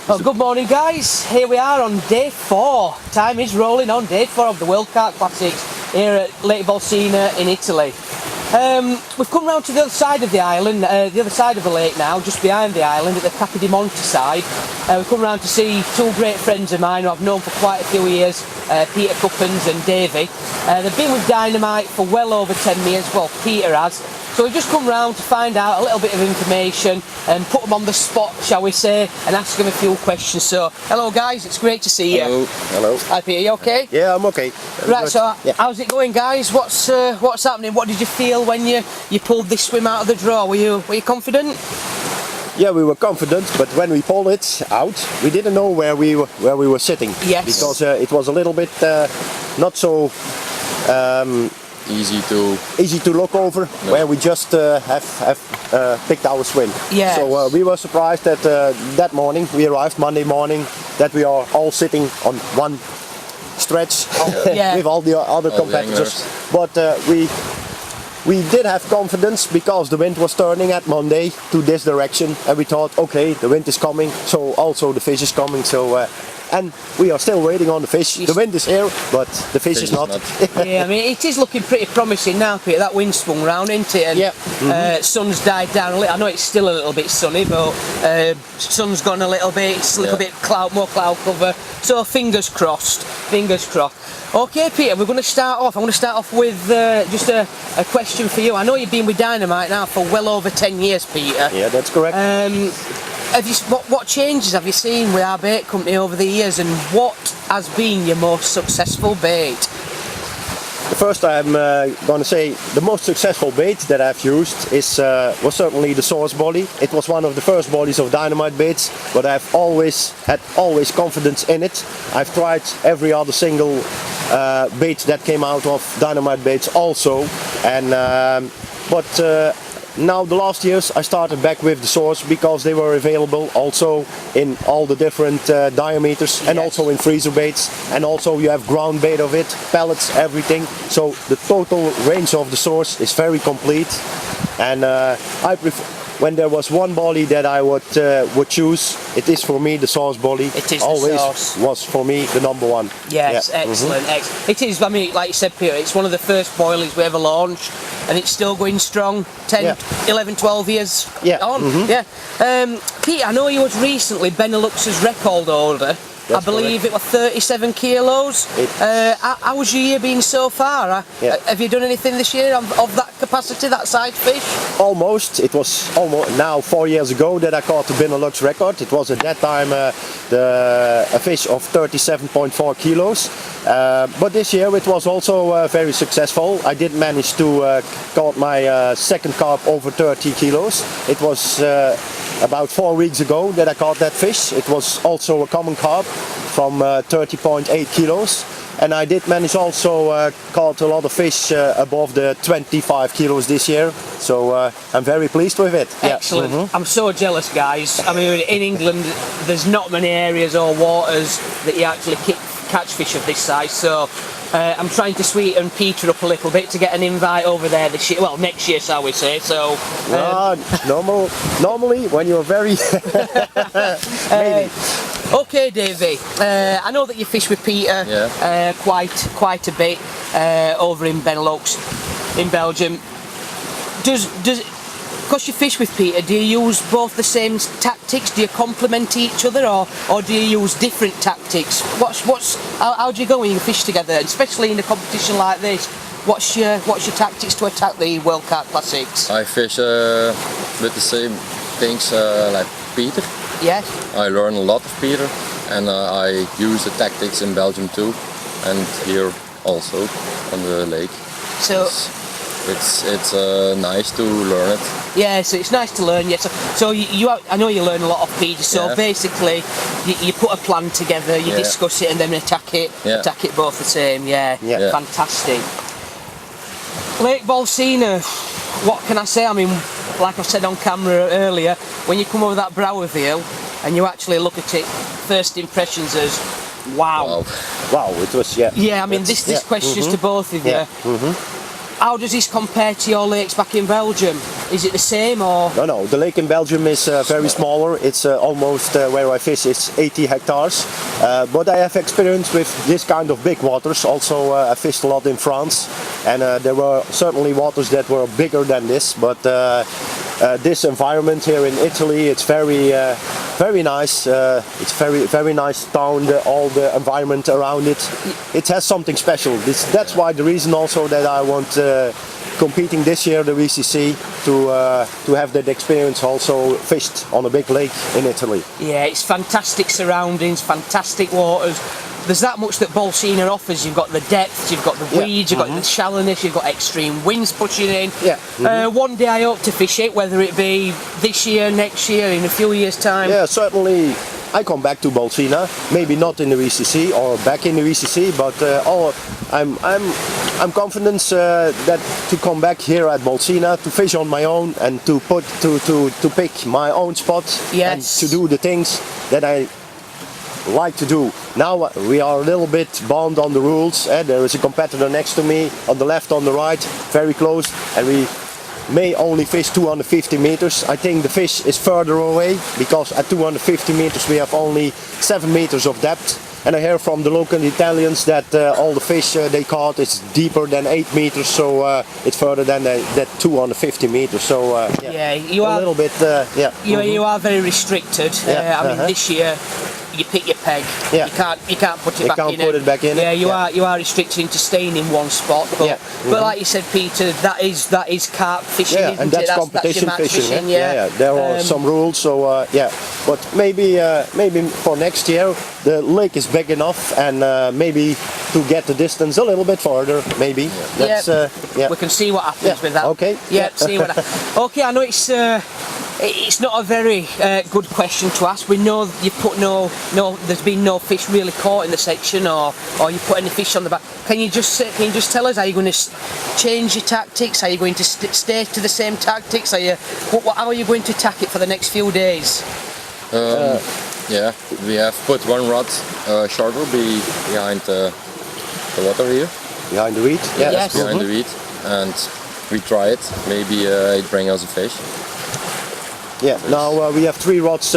Well, good morning guys, here we are on day 4. Time is rolling on, day 4 of the World Carp Classics here at Lake Bolsena in Italy. We've come round to the other side of the island, the other side of the lake now, just behind the island at the Capo di Monte side. We've come round to see two great friends of mine who I've known for quite a few years, Peter Kuppens and Davy. They've been with Dynamite for well over 10 years, well Peter has. So we've just come round to find out a little bit of information and put them on the spot, shall we say, and ask them a few questions. So, hello guys, it's great to see you. Hello. Hello. Hi Peter, you okay? Yeah, I'm okay. Right, so how's it going guys? What's happening? What did you feel when you pulled this swim out of the draw? Were you confident? Yeah, we were confident, but when we pulled it out, we didn't know where we were sitting. Yes. Because it was a little bit not so easy to look over, where we just have picked our swim. Yes. So we were surprised that that morning, we arrived Monday morning, that we are all sitting on one stretch with all the other competitors. But we did have confidence because the wind was turning at Monday to this direction, and we thought, okay, the wind is coming, so also the fish is coming. So and we are still waiting on the fish. The wind is here, but the fish is not. Yeah, I mean, it is looking pretty promising now, Peter. That wind swung round, isn't it? And sun's died down a little. I know it's still a little bit sunny, but sun's gone a little bit. It's a little bit more cloud cover. So fingers crossed. Fingers crossed. Okay, Peter, we're going to start off. I'm going to start off with just a question for you. I know you've been with Dynamite now for well over 10 years, Peter. Yeah, that's correct. What changes have you seen with our bait company over the years, and what has been your most successful bait? The first I'm going to say the most successful bait that I've used was certainly the source boilie. It was one of the first boilies of Dynamite Baits, but I've always had confidence in it. I've tried every other single bait that came out of Dynamite Baits also, and now the last years I started back with the source because they were available also in all the different diameters, and also in freezer baits, and also you have ground bait of it, pellets, everything. So the total range of the source is very complete, and I prefer. When there was one boilie that I would choose, it is for me the source boilie. It is always the source. Was for me the number one. Yes, excellent, excellent. It is, I mean, like you said, Peter, it's one of the first boilies we ever launched, and it's still going strong, 10, 11, 12 years on. Peter, I know you was recently Benelux's record holder. That's I believe correct. it was 37 kilos. How was your year been so far? Have you done anything this year of that capacity, that size fish? Almost. It was almost now 4 years ago that I caught the Benelux record. It was at that time a fish of 37.4 kilos. But this year it was also very successful. I did manage to caught my second carp over 30 kilos. It was about 4 weeks ago that I caught that fish. It was also a common carp from 30.8 kilos, and I did manage also caught a lot of fish above the 25 kilos this year, so I'm very pleased with it. Excellent. I'm so jealous, guys. I mean, in England there's not many areas or waters that you actually catch fish of this size, so I'm trying to sweeten Peter up a little bit to get an invite over there this year, well, next year, shall we say. So normally when you're very maybe. Okay, Davy. I know that you fish with Peter quite a bit over in Benelux, in Belgium. Because you fish with Peter, do you use both the same tactics? Do you complement each other, or do you use different tactics? How do you go when you fish together, especially in a competition like this? What's your tactics to attack the World Carp Classics? I fish with the same things like Peter. Yes. I learn a lot of Peter, and I use the tactics in Belgium too, and here also on the lake. So it's nice to learn it. Yeah, so it's nice to learn. Yeah, so I know you learn a lot of Peter. So basically, you put a plan together, you discuss it, and then attack it. Attack it both the same. Yeah. Fantastic. Lake Bolsena. What can I say? I mean, like I said on camera earlier, when you come over that brow reveal and you actually look at it, first impressions is wow. Wow, it was Yeah, I mean, this question's to both of you. How does this compare to your lakes back in Belgium? Is it the same or? No, the lake in Belgium is very smaller. It's almost where I fish is 80 hectares. But I have experience with this kind of big waters. Also, I fished a lot in France, and there were certainly waters that were bigger than this. But this environment here in Italy, it's very nice. It's very nice town. All the environment around it, it has something special. That's why the reason also that I want competing this year the VCC to have that experience also fished on a big lake in Italy. Yeah, it's fantastic surroundings, fantastic waters. There's that much that Bolsena offers. You've got the depth, you've got the weeds, you've got the shallowness, you've got extreme winds pushing in. Yeah. One day I hope to fish it, whether it be this year, next year, in a few years' time. Yeah, certainly. I come back to Bolsena, maybe not in the VCC or back in the VCC, but I'm confident that to come back here at Bolsena to fish on my own and to pick my own spot and to do the things that I like to do. Now we are a little bit bound on the rules. There is a competitor next to me, on the left, on the right, very close, and we may only fish 250 meters. I think the fish is further away because at 250 meters we have only 7 meters of depth. And I hear from the local Italians that all the fish they caught is deeper than 8 meters, so it's further than that 250 meters. So you are a little bit. You are very restricted. I mean, this year you pick your peg. Yeah. You can't put it back in. You can't put it back in. Yeah, you are restricted into staying in one spot. But, but like you said, Peter, that is carp fishing. Yeah, and that's competition fishing. Yeah. There are some rules. So but maybe for next year the lake is big enough, and maybe to get the distance a little bit further. Maybe. We can see what happens with that. Okay. Yeah. See what. Okay, I know it's not a very good question to ask. We know you put there's been no fish really caught in the section, or you put any fish on the back. Can you just tell us, are you going to change your tactics? Are you going to stay to the same tactics? How are you going to attack it for the next few days? Yeah, we have put one rod shorter behind the water here. Behind the reed? Yes. Behind the reed, and we try it. Maybe it brings us a fish. Yeah, now we have 3 rods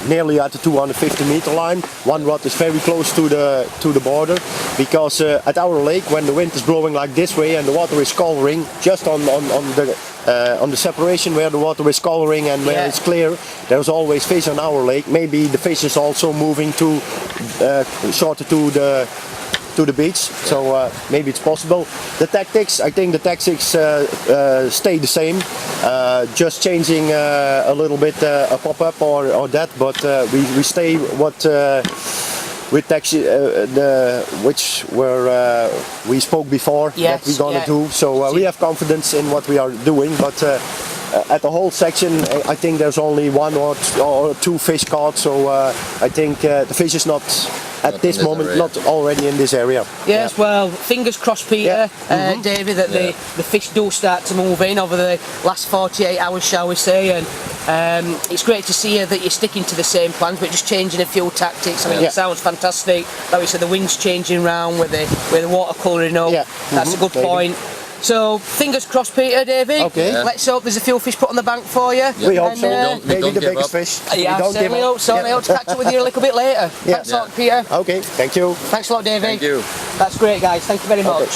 nearly at the 250 meter line. One rod is very close to the border, because at our lake, when the wind is blowing like this way and the water is coloring, just on the separation where the water is coloring and where it's clear, there's always fish on our lake. Maybe the fish is also moving shorter to the beach, so maybe it's possible. The tactics, I think the tactics stay the same, just changing a little bit a pop-up or that, but we stay with taxi, which were we spoke before that we're gonna do. So we have confidence in what we are doing, but at the whole section, I think there's only 1 or 2 fish caught. So I think the fish is not at this moment not already in this area. Yes, well, fingers crossed, Peter, David, that the fish do start to move in over the last 48 hours, shall we say, and it's great to see that you're sticking to the same plans but just changing a few tactics. I mean, it sounds fantastic. Like we said, the wind's changing round with the water colouring up. That's a good point. So, fingers crossed, Peter, David. Okay. Let's hope there's a few fish put on the bank for you. We hope so. We Maybe don't the give biggest up. fish. Yeah, I certainly hope so. I hope to catch up with you a little bit later. Thanks a lot, Peter. Okay, thank you. Thanks a lot, David. Thank you. That's great, guys. Thank you very much.